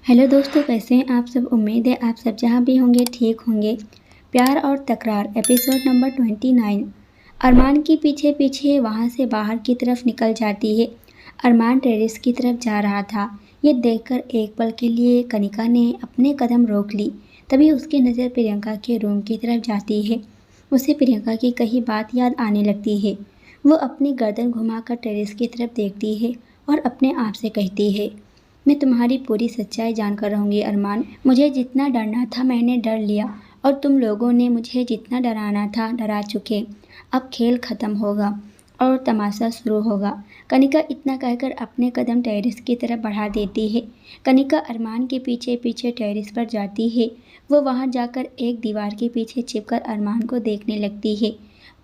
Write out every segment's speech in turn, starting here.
Hello दोस्तों, कैसे हैं आप सब। उम्मीद है आप सब जहां भी होंगे ठीक होंगे। प्यार और तकरार एपिसोड नंबर 29। अरमान की पीछे पीछे वहां से बाहर की तरफ निकल जाती है। अरमान टेरेस की तरफ जा रहा था। ये देखकर एक पल के लिए कनिका ने अपने कदम रोक ली। तभी उसकी नज़र प्रियंका के रूम की तरफ जाती है। उसे प्रियंका की कही बात याद आने लगती है। वो अपनी गर्दन घुमाकर टेरेस की तरफ देखती है और अपने आप से कहती है, मैं तुम्हारी पूरी सच्चाई जानकर रहूंगी अरमान। मुझे जितना डरना था मैंने डर लिया और तुम लोगों ने मुझे जितना डराना था डरा चुके। अब खेल खत्म होगा और तमाशा शुरू होगा। कनिका इतना कहकर अपने कदम टेरेस की तरफ बढ़ा देती है। कनिका अरमान के पीछे पीछे टेरेस पर जाती है। वो वहां जाकर एक दीवार के पीछे छिपकर अरमान को देखने लगती है।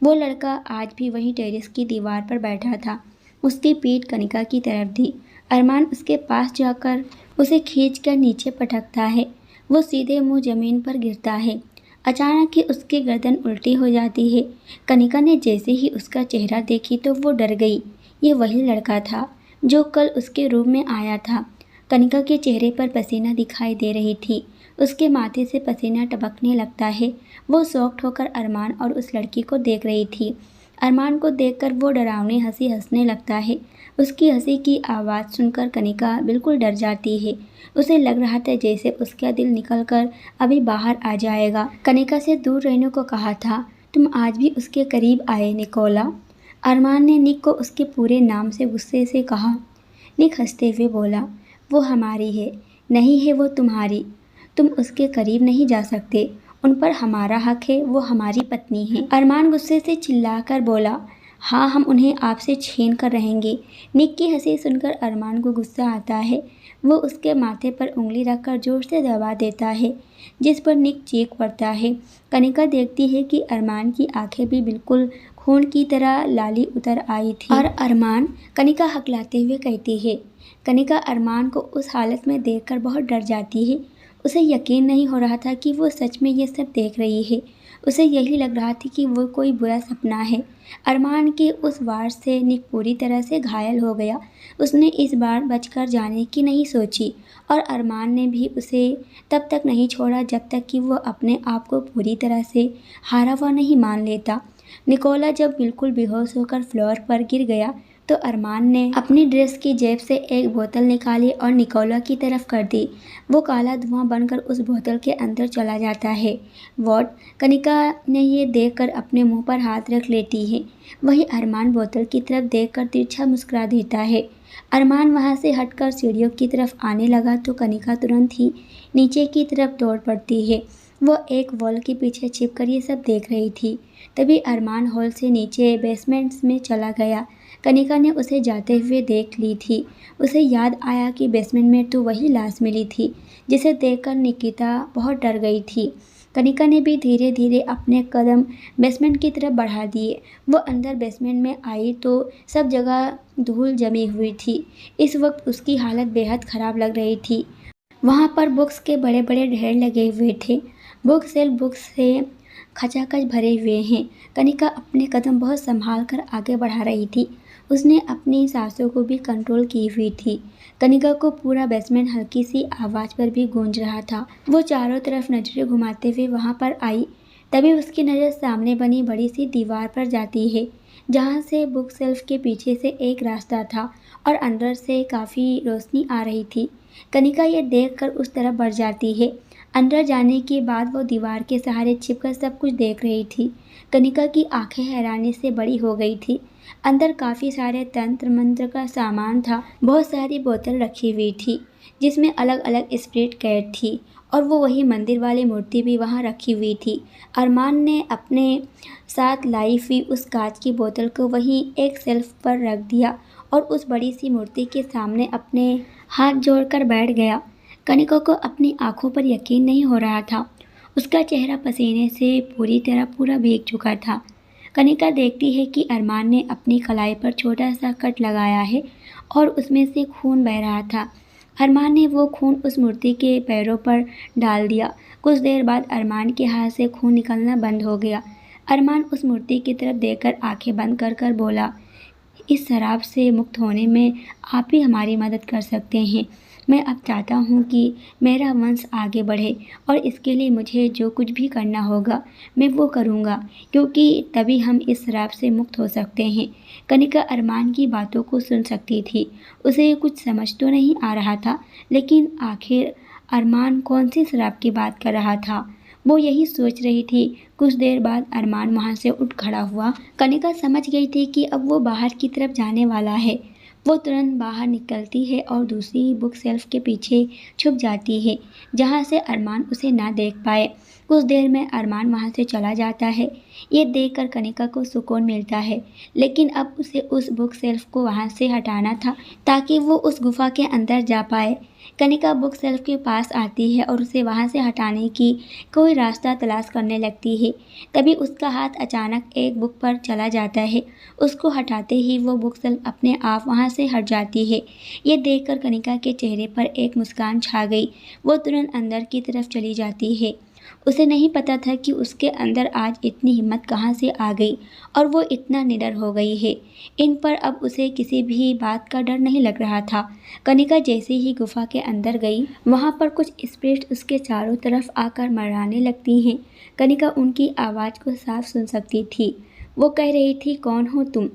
वो लड़का आज भी वहीं टेरेस की दीवार पर बैठा था। उसकी पीठ कनिका की तरफ थी। अरमान उसके पास जाकर उसे खींचकर नीचे पटकता है। वो सीधे मुंह जमीन पर गिरता है। अचानक ही उसकी गर्दन उल्टी हो जाती है। कनिका ने जैसे ही उसका चेहरा देखी तो वो डर गई। ये वही लड़का था जो कल उसके रूम में आया था। कनिका के चेहरे पर पसीना दिखाई दे रही थी। उसके माथे से पसीना टपकने लगता है। वो शॉक्ड होकर अरमान और उस लड़की को देख रही थी। अरमान को देखकर वो डरावनी हंसी हंसने लगता है। उसकी हंसी की आवाज़ सुनकर कनिका बिल्कुल डर जाती है। उसे लग रहा था जैसे उसका दिल निकलकर अभी बाहर आ जाएगा। कनिका से दूर रहने को कहा था, तुम आज भी उसके करीब आए निकोला। अरमान ने निक को उसके पूरे नाम से गुस्से से कहा। निक हंसते हुए बोला, वो हमारी है, नहीं है वो तुम्हारी। तुम उसके करीब नहीं जा सकते। उन पर हमारा हक है, वो हमारी पत्नी है। अरमान गुस्से से चिल्लाकर बोला, हाँ, हम उन्हें आपसे छीन कर रहेंगे। निक की हंसी सुनकर अरमान को गुस्सा आता है। वो उसके माथे पर उंगली रखकर जोर से दबा देता है, जिस पर निक चीख पड़ता है। कनिका देखती है कि अरमान की आंखें भी बिल्कुल खून की तरह लाली उतर आई थी और अरमान कनिका हकलाते हुए कहती है। कनिका अरमान को उस हालत में देखकर बहुत डर जाती है। उसे यकीन नहीं हो रहा था कि वो सच में ये सब देख रही है। उसे यही लग रहा था कि वो कोई बुरा सपना है। अरमान के उस वार से निक पूरी तरह से घायल हो गया। उसने इस बार बचकर जाने की नहीं सोची और अरमान ने भी उसे तब तक नहीं छोड़ा जब तक कि वो अपने आप को पूरी तरह से हारा हुआ नहीं मान लेता। निकोला जब बिल्कुल बेहोश होकर फ्लोर पर गिर गया तो अरमान ने अपनी ड्रेस की जेब से एक बोतल निकाली और निकोला की तरफ कर दी। वो काला धुआं बनकर उस बोतल के अंदर चला जाता है। वॉट? कनिका ने ये देखकर अपने मुंह पर हाथ रख लेती है। वही अरमान बोतल की तरफ देखकर तिरछा मुस्कुरा देता है। अरमान वहां से हटकर सीढ़ियों की तरफ आने लगा तो कनिका तुरंत ही नीचे की तरफ दौड़ पड़ती है। वो एक वॉल के पीछे छिपकर ये सब देख रही थी। तभी अरमान हॉल से नीचे बेसमेंट में चला गया। कनिका ने उसे जाते हुए देख ली थी। उसे याद आया कि बेसमेंट में तो वही लाश मिली थी जिसे देखकर निकिता बहुत डर गई थी। कनिका ने भी धीरे धीरे अपने कदम बेसमेंट की तरफ बढ़ा दिए। वो अंदर बेसमेंट में आई तो सब जगह धूल जमी हुई थी। इस वक्त उसकी हालत बेहद ख़राब लग रही थी। वहाँ पर बुक्स के बड़े बड़े ढेर लगे हुए थे। बुक सेल्फ बुक्स से खचाखच भरे हुए हैं। कनिका अपने कदम बहुत संभाल कर आगे बढ़ा रही थी। उसने अपनी सांसों को भी कंट्रोल की हुई थी। कनिका को पूरा बेसमेंट हल्की सी आवाज़ पर भी गूंज रहा था। वो चारों तरफ नजरें घुमाते हुए वहाँ पर आई। तभी उसकी नज़र सामने बनी बड़ी सी दीवार पर जाती है, जहाँ से बुक सेल्फ के पीछे से एक रास्ता था और अंदर से काफ़ी रोशनी आ रही थी। कनिका ये देखकर उस तरफ बढ़ जाती है। अंदर जाने के बाद वो दीवार के सहारे छिपकर सब कुछ देख रही थी। कनिका की आंखें हैरानी से बड़ी हो गई थी। अंदर काफ़ी सारे तंत्र मंत्र का सामान था। बहुत सारी बोतल रखी हुई थी जिसमें अलग अलग स्पिरिट कैट थी और वो वही मंदिर वाली मूर्ति भी वहाँ रखी हुई थी। अरमान ने अपने साथ लाई हुई उस कांच की बोतल को वहीं एक शेल्फ पर रख दिया और उस बड़ी सी मूर्ति के सामने अपने हाथ जोड़कर बैठ गया। कनिका को अपनी आंखों पर यकीन नहीं हो रहा था। उसका चेहरा पसीने से पूरी तरह पूरा भीग चुका था। कनिका देखती है कि अरमान ने अपनी कलाई पर छोटा सा कट लगाया है और उसमें से खून बह रहा था। अरमान ने वो खून उस मूर्ति के पैरों पर डाल दिया। कुछ देर बाद अरमान के हाथ से खून निकलना बंद हो गया। अरमान उस मूर्ति की तरफ देखकर आंखें बंद कर कर बोला, इस शराब से मुक्त होने में आप ही हमारी मदद कर सकते हैं। मैं अब चाहता हूँ कि मेरा वंश आगे बढ़े और इसके लिए मुझे जो कुछ भी करना होगा मैं वो करूँगा, क्योंकि तभी हम इस श्राप से मुक्त हो सकते हैं। कनिका अरमान की बातों को सुन सकती थी। उसे कुछ समझ तो नहीं आ रहा था, लेकिन आखिर अरमान कौन सी श्राप की बात कर रहा था, वो यही सोच रही थी। कुछ देर बाद अरमान वहाँ से उठ खड़ा हुआ। कनिका समझ गई थी कि अब वो बाहर की तरफ जाने वाला है। वो तुरंत बाहर निकलती है और दूसरी बुक शेल्फ के पीछे छुप जाती है, जहाँ से अरमान उसे ना देख पाए। कुछ देर में अरमान वहाँ से चला जाता है। ये देखकर कनिका को सुकून मिलता है, लेकिन अब उसे उस बुक शेल्फ को वहाँ से हटाना था ताकि वो उस गुफा के अंदर जा पाए। कनिका बुक शेल्फ के पास आती है और उसे वहाँ से हटाने की कोई रास्ता तलाश करने लगती है। तभी उसका हाथ अचानक एक बुक पर चला जाता है। उसको हटाते ही वो बुक शेल्फ अपने आप वहाँ से हट जाती है। ये देखकर कनिका के चेहरे पर एक मुस्कान छा गई। वो तुरंत अंदर की तरफ चली जाती है। उसे नहीं पता था कि उसके अंदर आज इतनी हिम्मत कहाँ से आ गई और वो इतना निडर हो गई है। इन पर अब उसे किसी भी बात का डर नहीं लग रहा था। कनिका जैसे ही गुफा के अंदर गई, वहाँ पर कुछ स्पिरिट उसके चारों तरफ आकर मंडराने लगती हैं। कनिका उनकी आवाज़ को साफ सुन सकती थी। वो कह रही थी, कौन हो तुम?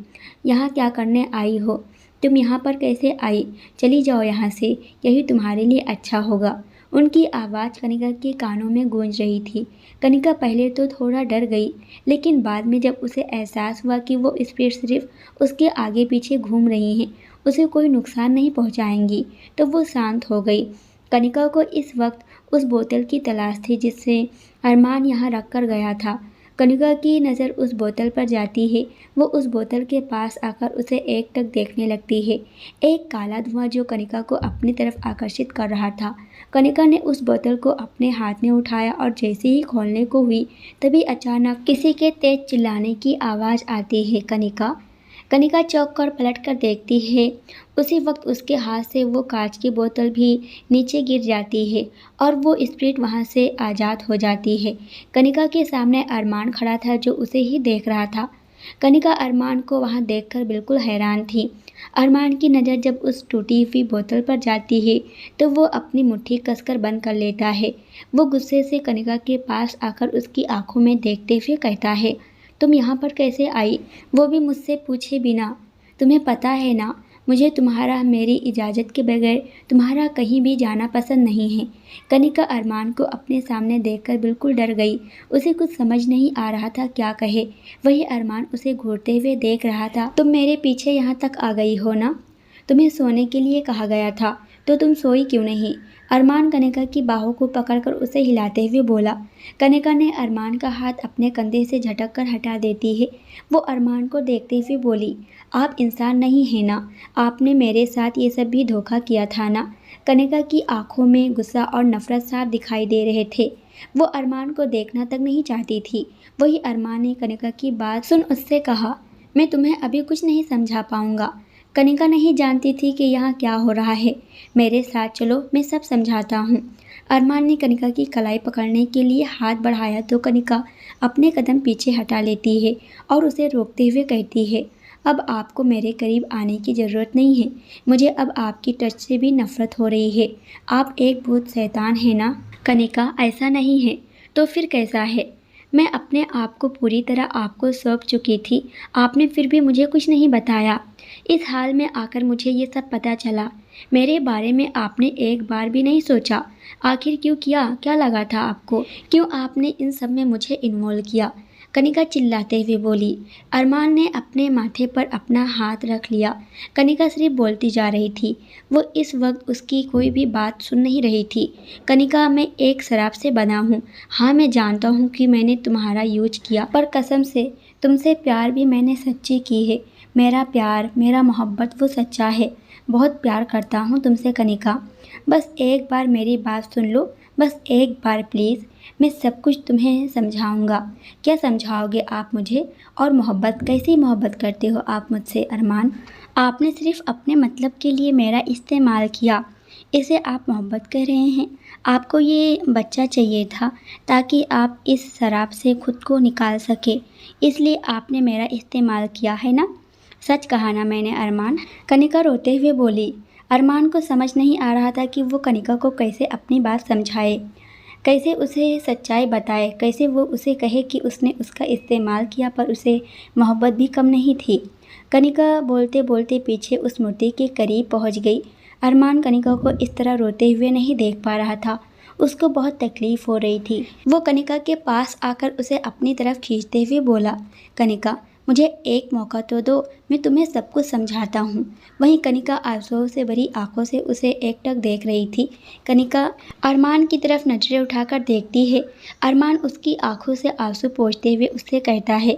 यहाँ क्या करने आई हो? तुम यहाँ पर कैसे आई? चली जाओ यहाँ से, यही तुम्हारे लिए अच्छा होगा। उनकी आवाज़ कनिका के कानों में गूंज रही थी। कनिका पहले तो थोड़ा डर गई, लेकिन बाद में जब उसे एहसास हुआ कि वो स्पिरिट सिर्फ उसके आगे पीछे घूम रही हैं, उसे कोई नुकसान नहीं पहुंचाएंगी, तो वो शांत हो गई। कनिका को इस वक्त उस बोतल की तलाश थी जिसे अरमान यहाँ रख कर गया था। कनिका की नज़र उस बोतल पर जाती है। वो उस बोतल के पास आकर उसे एकटक देखने लगती है। एक काला धुआं जो कनिका को अपनी तरफ आकर्षित कर रहा था। कनिका ने उस बोतल को अपने हाथ में उठाया और जैसे ही खोलने को हुई, तभी अचानक किसी के तेज चिल्लाने की आवाज़ आती है। कनिका कनिका चौंक कर पलट कर देखती है। उसी वक्त उसके हाथ से वो कांच की बोतल भी नीचे गिर जाती है और वो स्पिरिट वहाँ से आज़ाद हो जाती है। कनिका के सामने अरमान खड़ा था, जो उसे ही देख रहा था। कनिका अरमान को वहाँ देखकर बिल्कुल हैरान थी। अरमान की नज़र जब उस टूटी हुई बोतल पर जाती है, तो वो अपनी मुट्ठी कसकर बंद कर लेता है। वो गुस्से से कनिका के पास आकर उसकी आंखों में देखते हुए कहता है, तुम यहाँ पर कैसे आई, वो भी मुझसे पूछे बिना? तुम्हें पता है ना, मुझे मेरी इजाज़त के बगैर तुम्हारा कहीं भी जाना पसंद नहीं है। कनिका अरमान को अपने सामने देखकर बिल्कुल डर गई। उसे कुछ समझ नहीं आ रहा था क्या कहे। वही अरमान उसे घूरते हुए देख रहा था। तुम मेरे पीछे यहाँ तक आ गई हो ना? तुम्हें सोने के लिए कहा गया था, तो तुम सोई क्यों नहीं? अरमान कनिका की बाहों को पकड़कर उसे हिलाते हुए बोला। कनिका ने अरमान का हाथ अपने कंधे से झटक कर हटा देती है। वो अरमान को देखते हुए बोली, आप इंसान नहीं हैं ना? आपने मेरे साथ ये सब भी धोखा किया था ना? कनिका की आंखों में गुस्सा और नफरत साफ दिखाई दे रहे थे। वो अरमान को देखना तक नहीं चाहती थी। वही अरमान ने कनिका की बात सुन उससे कहा, मैं तुम्हें अभी कुछ नहीं समझा पाऊंगा। कनिका नहीं जानती थी कि यहाँ क्या हो रहा है। मेरे साथ चलो, मैं सब समझाता हूँ। अरमान ने कनिका की कलाई पकड़ने के लिए हाथ बढ़ाया तो कनिका अपने कदम पीछे हटा लेती है और उसे रोकते हुए कहती है, अब आपको मेरे करीब आने की ज़रूरत नहीं है। मुझे अब आपकी टच से भी नफ़रत हो रही है। आप एक भूत शैतान हैं ना? कनिका, ऐसा नहीं है तो फिर कैसा है? मैं अपने आप को पूरी तरह आपको सौंप चुकी थी, आपने फिर भी मुझे कुछ नहीं बताया। इस हाल में आकर मुझे ये सब पता चला। मेरे बारे में आपने एक बार भी नहीं सोचा। आखिर क्यों किया? क्या लगा था आपको? क्यों आपने इन सब में मुझे इन्वॉल्व किया? कनिका चिल्लाते हुए बोली। अरमान ने अपने माथे पर अपना हाथ रख लिया। कनिका सिर्फ बोलती जा रही थी। वो इस वक्त उसकी कोई भी बात सुन नहीं रही थी। कनिका, मैं एक शराब से बना हूँ। हाँ, मैं जानता हूँ कि मैंने तुम्हारा यूज किया, पर कसम से तुमसे प्यार भी मैंने सच्ची की है। मेरा प्यार, मेरा मोहब्बत वो सच्चा है। बहुत प्यार करता हूँ तुमसे कनिका। बस एक बार मेरी बात सुन लो, बस एक बार प्लीज़। मैं सब कुछ तुम्हें समझाऊंगा। क्या समझाओगे आप मुझे? और मोहब्बत, कैसी मोहब्बत करते हो आप मुझसे अरमान? आपने सिर्फ अपने मतलब के लिए मेरा इस्तेमाल किया, इसे आप मोहब्बत कह रहे हैं? आपको ये बच्चा चाहिए था ताकि आप इस शराब से खुद को निकाल सके, इसलिए आपने मेरा इस्तेमाल किया है ना? सच कहा ना मैंने अरमान? कनिका रोते हुए बोली। अरमान को समझ नहीं आ रहा था कि वो कनिका को कैसे अपनी बात समझाए, कैसे उसे सच्चाई बताए, कैसे वो उसे कहे कि उसने उसका इस्तेमाल किया पर उसे मोहब्बत भी कम नहीं थी। कनिका बोलते बोलते पीछे उस मूर्ति के करीब पहुंच गई। अरमान कनिका को इस तरह रोते हुए नहीं देख पा रहा था। उसको बहुत तकलीफ हो रही थी। वो कनिका के पास आकर उसे अपनी तरफ खींचते हुए बोला, कनिका, मुझे एक मौका तो दो, मैं तुम्हें सब कुछ समझाता हूँ। वहीं कनिका आंसुओं से भरी आंखों से उसे एकटक देख रही थी। कनिका अरमान की तरफ नजरें उठाकर देखती है। अरमान उसकी आंखों से आंसू पोंछते हुए उससे कहता है,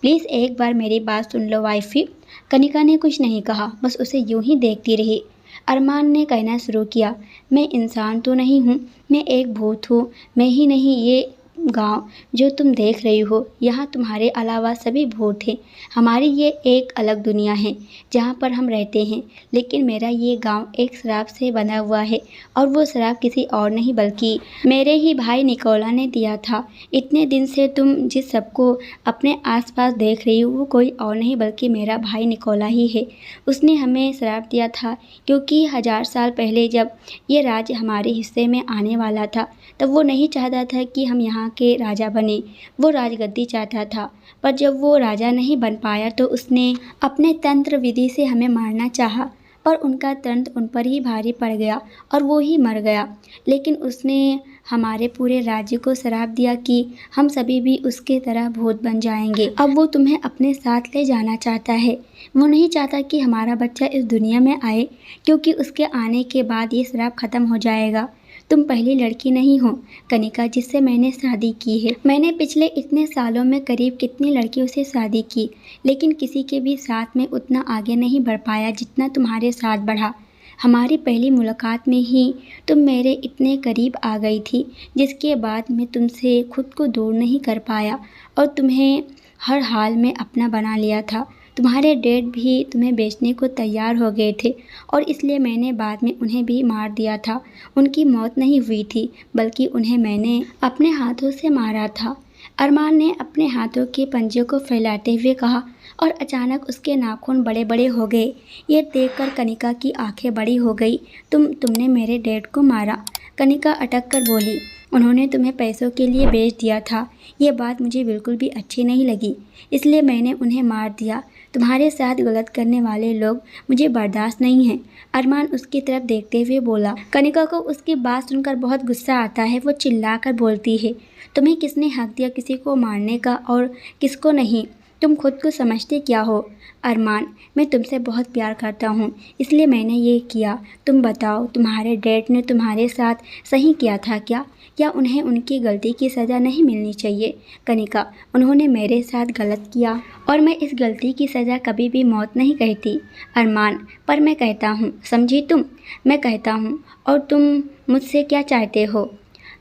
प्लीज़ एक बार मेरी बात सुन लो वाइफी। कनिका ने कुछ नहीं कहा, बस उसे यूं ही देखती रही। अरमान ने कहना शुरू किया, मैं इंसान तो नहीं हूँ, मैं एक भूत हूँ। मैं ही नहीं, ये गांव जो तुम देख रही हो, यहाँ तुम्हारे अलावा सभी भूत हैं। हमारी ये एक अलग दुनिया है जहाँ पर हम रहते हैं। लेकिन मेरा ये गांव एक शराब से बना हुआ है और वो शराब किसी और नहीं बल्कि मेरे ही भाई निकोला ने दिया था। इतने दिन से तुम जिस सबको अपने आसपास देख रही हो वो कोई और नहीं बल्कि मेरा भाई निकोला ही है। उसने हमें शराब दिया था क्योंकि 1000 साल पहले जब ये राज्य हमारे हिस्से में आने वाला था तब वो नहीं चाहता था कि हम यहाँ के राजा बने। वो राजगद्दी चाहता था, पर जब वो राजा नहीं बन पाया तो उसने अपने तंत्र विधि से हमें मारना चाहा, पर उनका तंत्र उन पर ही भारी पड़ गया और वो ही मर गया। लेकिन उसने हमारे पूरे राज्य को श्राप दिया कि हम सभी भी उसके तरह भूत बन जाएंगे। अब वो तुम्हें अपने साथ ले जाना चाहता है। वो नहीं चाहता कि हमारा बच्चा इस दुनिया में आए, क्योंकि उसके आने के बाद ये श्राप खत्म हो जाएगा। तुम पहली लड़की नहीं हो कनिका जिससे मैंने शादी की है। मैंने पिछले इतने सालों में करीब कितनी लड़कियों से शादी की, लेकिन किसी के भी साथ में उतना आगे नहीं बढ़ पाया जितना तुम्हारे साथ बढ़ा। हमारी पहली मुलाकात में ही तुम मेरे इतने करीब आ गई थी, जिसके बाद मैं तुमसे खुद को दूर नहीं कर पाया और तुम्हें हर हाल में अपना बना लिया था। तुम्हारे डैड भी तुम्हें बेचने को तैयार हो गए थे और इसलिए मैंने बाद में उन्हें भी मार दिया था। उनकी मौत नहीं हुई थी, बल्कि उन्हें मैंने अपने हाथों से मारा था। अरमान ने अपने हाथों के पंजे को फैलाते हुए कहा और अचानक उसके नाखून बड़े बड़े हो गए। ये देखकर कनिका की आंखें बड़ी हो गई। तुमने मेरे डैड को मारा। कनिका अटक कर बोली, उन्होंने तुम्हें पैसों के लिए बेच दिया था। ये बात मुझे बिल्कुल भी अच्छी नहीं लगी, इसलिए मैंने उन्हें मार दिया। तुम्हारे साथ गलत करने वाले लोग मुझे बर्दाश्त नहीं हैं। अरमान उसकी तरफ देखते हुए बोला। कनिका को उसकी बात सुनकर बहुत गुस्सा आता है। वो चिल्लाकर बोलती है, तुम्हें किसने हक दिया किसी को मारने का और किसको नहीं? तुम खुद को समझते क्या हो? अरमान, मैं तुमसे बहुत प्यार करता हूँ, इसलिए मैंने ये किया। तुम बताओ, तुम्हारे डैड ने तुम्हारे साथ सही किया था क्या? क्या उन्हें उनकी गलती की सज़ा नहीं मिलनी चाहिए? कनिका, उन्होंने मेरे साथ गलत किया और मैं इस गलती की सज़ा कभी भी मौत नहीं कहती। अरमान, पर मैं कहता हूँ, समझी तुम? मैं कहता हूँ और तुम मुझसे क्या चाहते हो?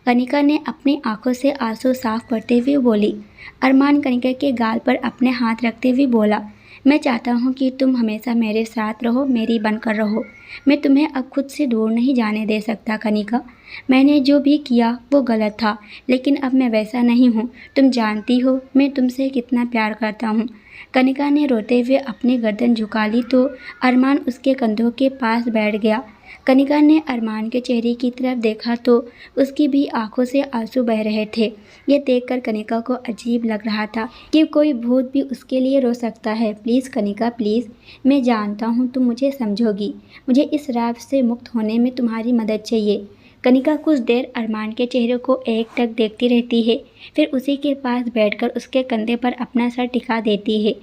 कनिका ने अपनी आंखों से आंसू साफ करते हुए बोली। अरमान कनिका के गाल पर अपने हाथ रखते हुए बोला, मैं चाहता हूँ कि तुम हमेशा मेरे साथ रहो, मेरी बनकर रहो। मैं तुम्हें अब खुद से दूर नहीं जाने दे सकता कनिका। मैंने जो भी किया वो गलत था, लेकिन अब मैं वैसा नहीं हूँ। तुम जानती हो मैं तुमसे कितना प्यार करता हूँ। कनिका ने रोते हुए अपनी गर्दन झुका ली तो अरमान उसके कंधों के पास बैठ गया। कनिका ने अरमान के चेहरे की तरफ देखा तो उसकी भी आंखों से आंसू बह रहे थे। ये देखकर कनिका को अजीब लग रहा था कि कोई भूत भी उसके लिए रो सकता है। प्लीज़ कनिका, प्लीज़, मैं जानता हूँ तुम मुझे समझोगी। मुझे इस रात से मुक्त होने में तुम्हारी मदद चाहिए। कनिका कुछ देर अरमान के चेहरे को एकटक देखती रहती है, फिर उसी के पास बैठकर उसके कंधे पर अपना सर टिका देती है।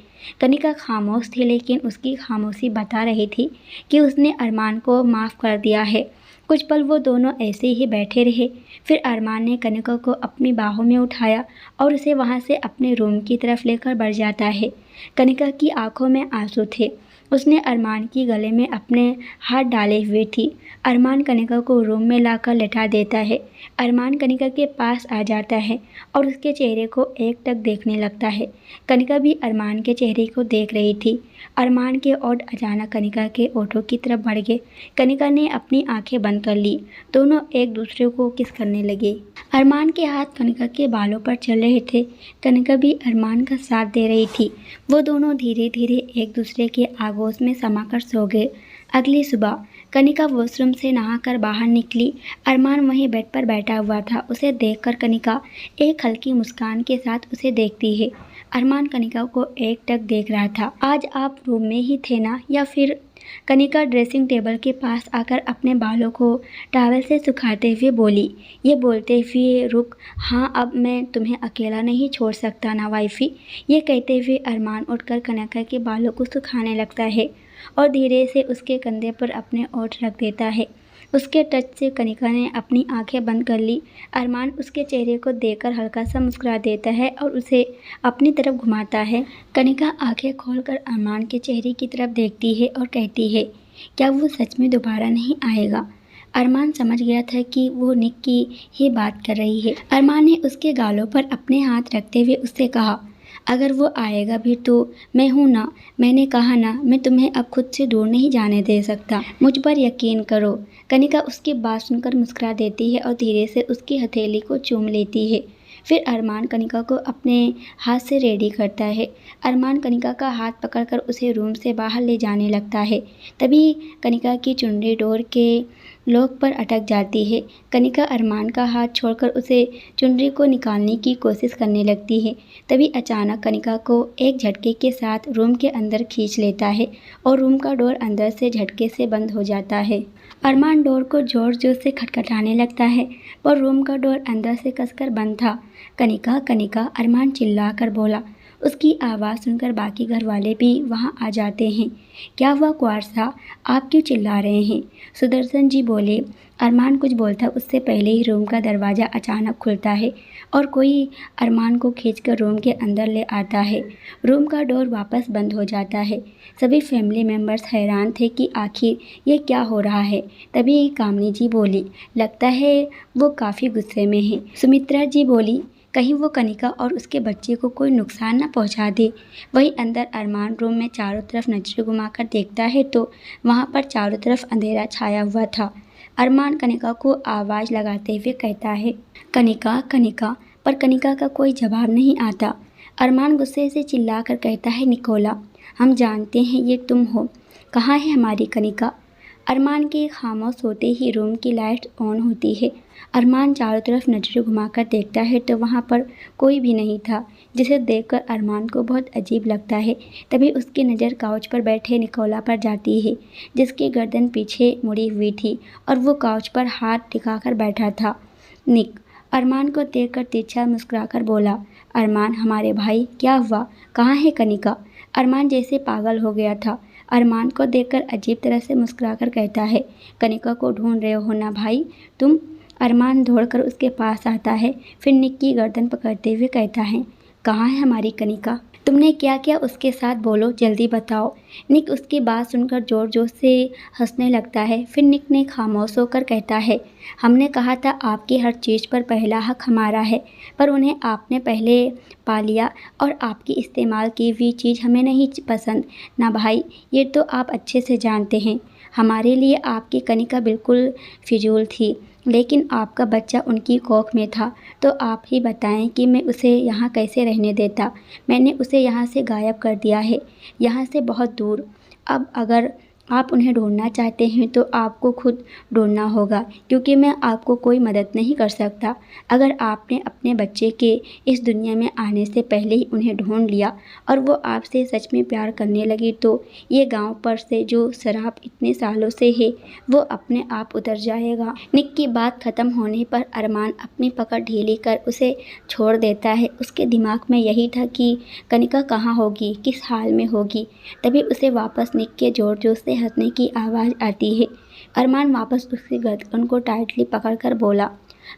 कनिका खामोश थी, लेकिन उसकी खामोशी बता रही थी कि उसने अरमान को माफ़ कर दिया है। कुछ पल वो दोनों ऐसे ही बैठे रहे। फिर अरमान ने कनिका को अपनी बाहों में उठाया और उसे वहाँ से अपने रूम की तरफ लेकर बढ़ जाता है। कनिका की आंखों में आंसू थे। उसने अरमान की गले में अपने हाथ डाले हुए थी। अरमान कनिका को रूम में लाकर लेटा देता है। अरमान कनिका के पास आ जाता है और उसके चेहरे को एकटक देखने लगता है। कनिका भी अरमान के चेहरे को देख रही थी। अरमान के ओठ अचानक कनिका के ओठों की तरफ बढ़ गए। कनिका ने अपनी आंखें बंद कर ली। दोनों एक दूसरे को किस करने लगे। अरमान के हाथ कनिका के बालों पर चल रहे थे। कनिका भी अरमान का साथ दे रही थी। वो दोनों धीरे धीरे एक दूसरे के आगोश में समाकर सो गए। अगली सुबह कनिका वॉशरूम से नहाकर बाहर निकली। अरमान वहीं बेड पर बैठा हुआ था। उसे देखकर कनिका एक हल्की मुस्कान के साथ उसे देखती है। अरमान कनिका को एकटक देख रहा था। आज आप रूम में ही थे ना, या फिर? कनिका ड्रेसिंग टेबल के पास आकर अपने बालों को टॉवल से सुखाते हुए बोली। ये बोलते हुए रुक, हाँ अब मैं तुम्हें अकेला नहीं छोड़ सकता ना वाइफी। ये कहते हुए अरमान उठकर कनिका के बालों को सुखाने लगता है और धीरे से उसके कंधे पर अपने ओठ रख देता है। उसके टच से कनिका ने अपनी आंखें बंद कर ली। अरमान उसके चेहरे को देखकर हल्का सा मुस्कुरा देता है और उसे अपनी तरफ घुमाता है। कनिका आंखें खोलकर अरमान के चेहरे की तरफ देखती है और कहती है, क्या वो सच में दोबारा नहीं आएगा? अरमान समझ गया था कि वो निक की ही बात कर रही है। अरमान ने उसके गालों पर अपने हाथ रखते हुए उससे कहा, अगर वो आएगा भी तो मैं हूँ ना, मैंने कहा ना, मैं तुम्हें अब खुद से दूर नहीं जाने दे सकता। मुझ पर यकीन करो। कनिका उसकी बात सुनकर मुस्कुरा देती है और धीरे से उसकी हथेली को चूम लेती है। फिर अरमान कनिका को अपने हाथ से रेडी करता है। अरमान कनिका का हाथ पकड़कर उसे रूम से बाहर ले जाने लगता है। तभी कनिका की चुनरी डोर के लॉक पर अटक जाती है। कनिका अरमान का हाथ छोड़कर उसे चुनरी को निकालने की कोशिश करने लगती है। तभी अचानक कनिका को एक झटके के साथ रूम के अंदर खींच लेता है और रूम का डोर अंदर से झटके से बंद हो जाता है। अरमान डोर को जोर जोर से खटखटाने लगता है, पर रूम का डोर अंदर से कसकर बंद था। कनिका कनिका, अरमान चिल्लाकर बोला। उसकी आवाज़ सुनकर बाकी घर वाले भी वहां आ जाते हैं। क्या हुआ कुंवर साहब, आप क्यों चिल्ला रहे हैं? सुदर्शन जी बोले। अरमान कुछ बोलता उससे पहले ही रूम का दरवाज़ा अचानक खुलता है और कोई अरमान को खींचकर रूम के अंदर ले आता है। रूम का डोर वापस बंद हो जाता है। सभी फैमिली मेम्बर्स हैरान थे कि आखिर ये क्या हो रहा है। तभी कामनी जी बोली, लगता है वो काफ़ी गुस्से में है। सुमित्रा जी बोली, कहीं वो कनिका और उसके बच्चे को कोई नुकसान न पहुंचा दे। वहीं अंदर अरमान रूम में चारों तरफ नजरें घुमाकर देखता है तो वहां पर चारों तरफ अंधेरा छाया हुआ था। अरमान कनिका को आवाज़ लगाते हुए कहता है, कनिका कनिका, पर कनिका का कोई जवाब नहीं आता। अरमान गुस्से से चिल्लाकर कहता है, निकोला, हम जानते हैं ये तुम हो। कहाँ है हमारी कनिका? अरमान के खामोश होते ही रूम की लाइट ऑन होती है। अरमान चारों तरफ नजरें घुमाकर देखता है तो वहाँ पर कोई भी नहीं था, जिसे देखकर अरमान को बहुत अजीब लगता है। तभी उसकी नज़र काउच पर बैठे निकोला पर जाती है, जिसकी गर्दन पीछे मुड़ी हुई थी और वो काउच पर हाथ टिकाकर बैठा था। निक अरमान को देखकर तिरछा मुस्कुराकर बोला, अरमान हमारे भाई, क्या हुआ? कहाँ है कनिका? अरमान जैसे पागल हो गया था। अरमान को देखकर अजीब तरह से मुस्कुराकर कहता है, कनिका को ढूंढ रहे हो ना भाई तुम? अरमान दौड़कर उसके पास आता है, फिर निक की गर्दन पकड़ते हुए कहता है, कहाँ है हमारी कनिका? तुमने क्या किया उसके साथ, बोलो जल्दी बताओ। निक उसकी बात सुनकर जोर जोर से हंसने लगता है। फिर निक ने खामोश होकर कहता है, हमने कहा था आपकी हर चीज़ पर पहला हक हमारा है, पर उन्हें आपने पहले पा लिया और आपकी इस्तेमाल की हुई चीज़ हमें नहीं पसंद ना भाई, ये तो आप अच्छे से जानते हैं। हमारे लिए आपकी कनिका बिल्कुल फिजूल थी, लेकिन आपका बच्चा उनकी कोख में था, तो आप ही बताएं कि मैं उसे यहाँ कैसे रहने देता। मैंने उसे यहाँ से गायब कर दिया है, यहाँ से बहुत दूर। अब अगर आप उन्हें ढूंढना चाहते हैं तो आपको खुद ढूंढना होगा, क्योंकि मैं आपको कोई मदद नहीं कर सकता। अगर आपने अपने बच्चे के इस दुनिया में आने से पहले ही उन्हें ढूंढ लिया और वो आपसे सच में प्यार करने लगी तो ये गांव पर से जो शराब इतने सालों से है वो अपने आप उतर जाएगा। निक की बात खत्म होने पर अरमान अपनी पकड़ ढीली कर उसे छोड़ देता है। उसके दिमाग में यही था कि कनिका कहाँ होगी, किस हाल में होगी। तभी उसे वापस निक के जोर जोर से हंसने की आवाज़ आती है। अरमान वापस उसकी गर्दन को टाइटली पकड़कर बोला,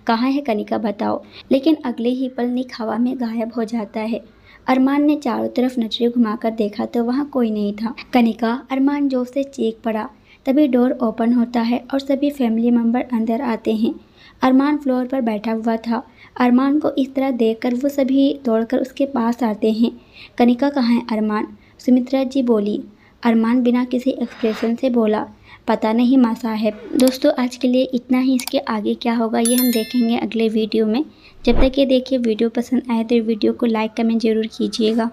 कहाँ है कनिका बताओ। लेकिन अगले ही पल निक हवा में गायब हो जाता है। अरमान ने चारों तरफ नजरें घुमाकर देखा तो वहाँ कोई नहीं था। कनिका, अरमान जोर से चीख पड़ा। तभी डोर ओपन होता है और सभी फैमिली मेम्बर अंदर आते हैं। अरमान फ्लोर पर बैठा हुआ था। अरमान को इस तरह देखकर वो सभी दौड़कर उसके पास आते हैं। कनिका कहाँ है अरमान? सुमित्रा जी बोली। अरमान बिना किसी एक्सप्रेशन से बोला, पता नहीं माँ साहब। दोस्तों आज के लिए इतना ही। इसके आगे क्या होगा ये हम देखेंगे अगले वीडियो में। जब तक ये देखिए वीडियो पसंद आए तो वीडियो को लाइक कमेंट ज़रूर कीजिएगा।